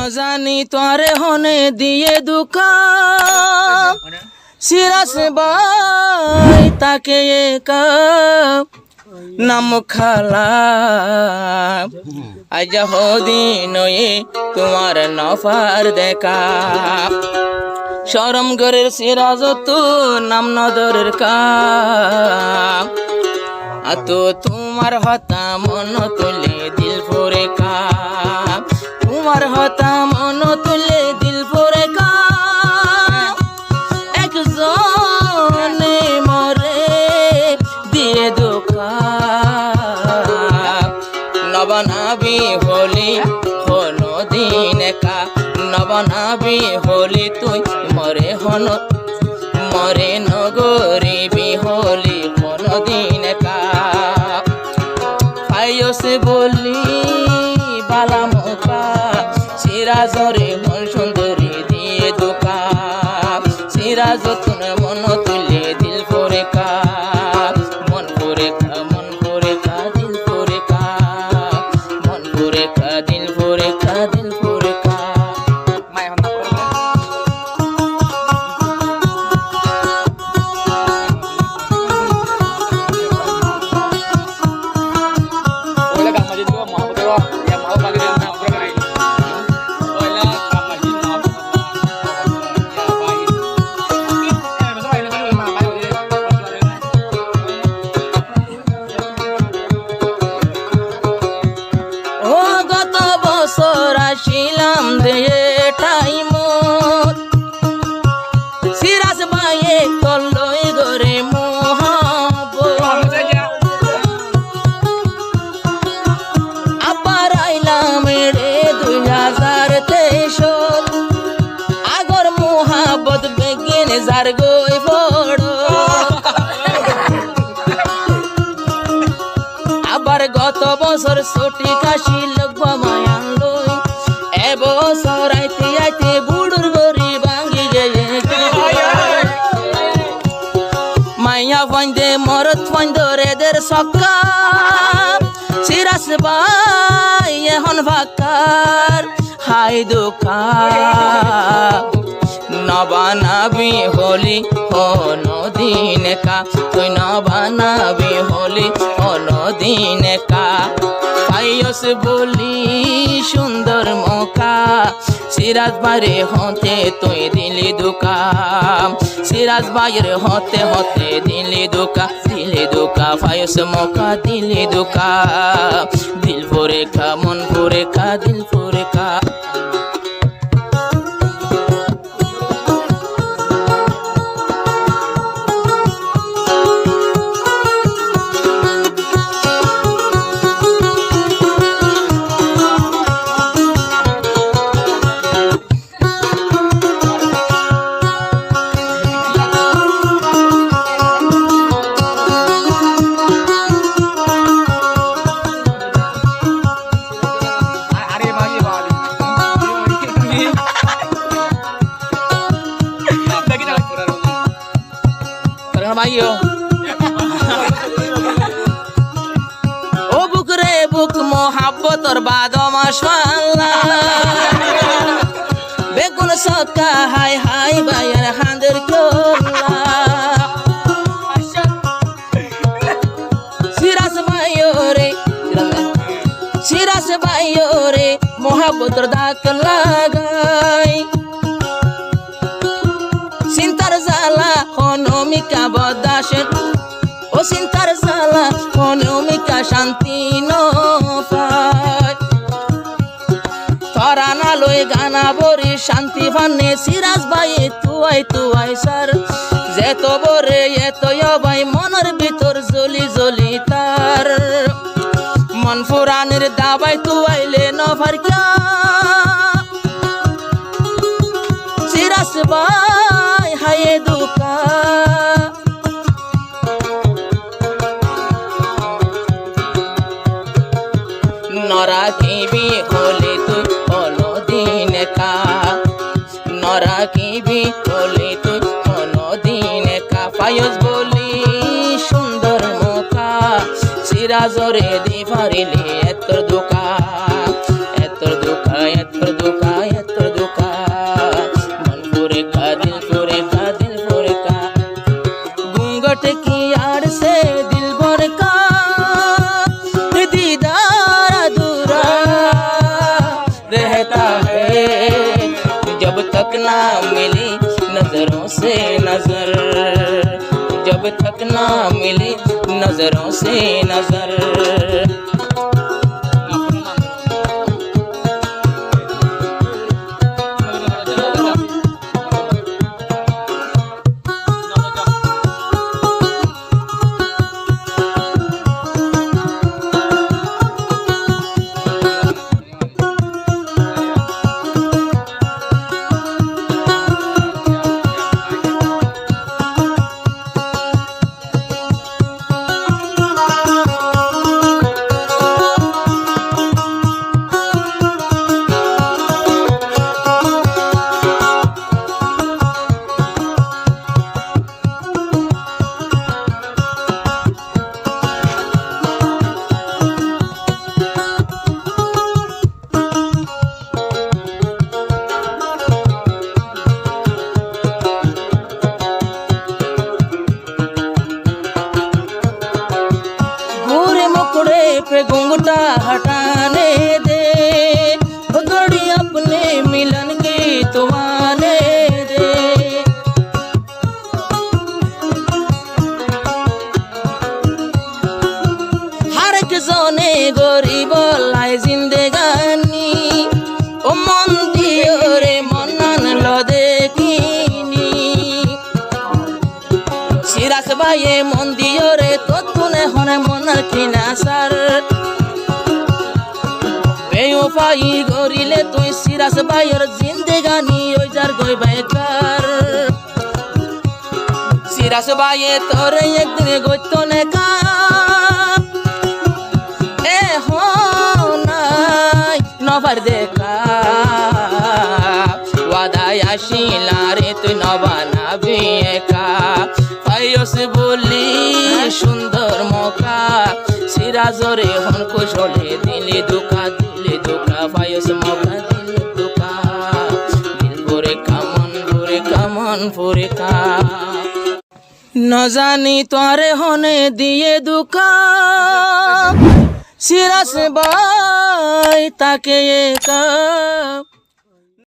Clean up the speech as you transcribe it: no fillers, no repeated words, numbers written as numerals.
জানি তোরে হনে দিয়ে দুকা সিরাস ভাই তাকে একা নাম খালা আজ হদিন তোমার নফার দেখা শরম গরের সিরাজ তো নাম নদরের কাম আতো তোমার হতা মন তুলে দিল ভরে কাম তোমার হতা মন তুলে দিল ভরে কাম একজনে মরে দিয়ে দোকা নবনাবি হলি হনো দিন কা নবনাবি হলি তুই মরে হন মরে নগরিবি হলি হনো দিন কা পাইয়সে বলি বালা মোকা সিরাজরে মন সুন্দরী দিয়ে দোকা সিরাজ তুন মন তুলে দিল করে কা মন করে কা মন করে কা দিল করে কা মন করে কা দিল করে কা দিল করে কা মাই হন ওলা গামাজি তো মহব্বত ইয়া মাও পাগে না উপরে নাই ওলা গামাজি না ইয়া ভাই ও গত বছর আসিলাম দিয়ে টাইম সিরাজ ভাইয়ে কলই গরে মহাবত আবার আইলাম রে 2023 আগর মহাবত বেগিন যার গই বড় আবার গত বছর ছুটি কাশি লগবা মায়া লই এবছর আইতে আইতে বুড়ুর গরি ভাঙ্গি গেয়ে মাইয়া ফাইন্দে মরত ফাইন্দ রেদের সক্কা সিরাস ভাই এখন ফাকার হাই দোকা নবানাবি হলি হনো দিন কা তুই নবানাবি হলি হনো দিন কা পাইয়স বলি সুন্দর মোকা সিরাজ ভাইরে হতে তুই দিলি দুকা সিরাজ ভাইয়ের হতে হতে দিলি দুকা পাইয়স মোকা দিলি দুকা দিল ভরে খা মন ভরে খা দিল ভরে খা ভাইও ও বুক রে বুক মোহাব্বতর বাদমাস বেগুন সকা হাই হাই ভাইয়ার হাঁদের কোলা সিরাজ ভাইও রে মোহাব্বতর দাগ লাগাই চিন্তার জালা হনমিকা বদাসের ও চিন্তার জালা হনমিকা শান্তি নয় তরা না লই গানা বরি শান্তি ভান্নে সিরাজ ভাই তুয়াই সার যেত বরে এত ভাই মনের ভিতর জলি জলি তার মন ফুরানের দাবাই তুয়াইলে নফার কা সিরাজ ভাই হায়ে দুকা নরাকিবি হলে তুই হলো দিন কা নরাকিবি হলে তুই হলো দিন কা পাইয়স বলি সুন্দর মোকা সিরাজরে দি পারিলি এত দুকা এত দুকা এত দুকা लौट की यार से दिल भर का दीदार अधूरा रहता है जब तक ना मिली नजरों से नजर, जब तक ना मिली नजरों से नजर। पे घूंघटा हटाने दे घड़ी अपने मिलन की तो आने दे। हर किसने गोरी बोलाई जिंदगानी ओ मन दियो रे मनन लो देखिनी सिरास भाई मन दियो रे तो तूने होने मन की नासर बेवफाई गोरिले तुई सिरास भाईर जिंदगानी ओई जार गई बेकार सिरास भाई तोरे एक दिन गोतो ने का ए हो नाई नबर देखा वादा याशिला रे तु नबाना बिएका फायोस बोली सुंदर मौका सिराजरे हन कुशले दिले दुखा फायोस मौका दिले दुखा दिल भरे का न जानी तोरे होने दिए दुखा सिरास भाई ताके का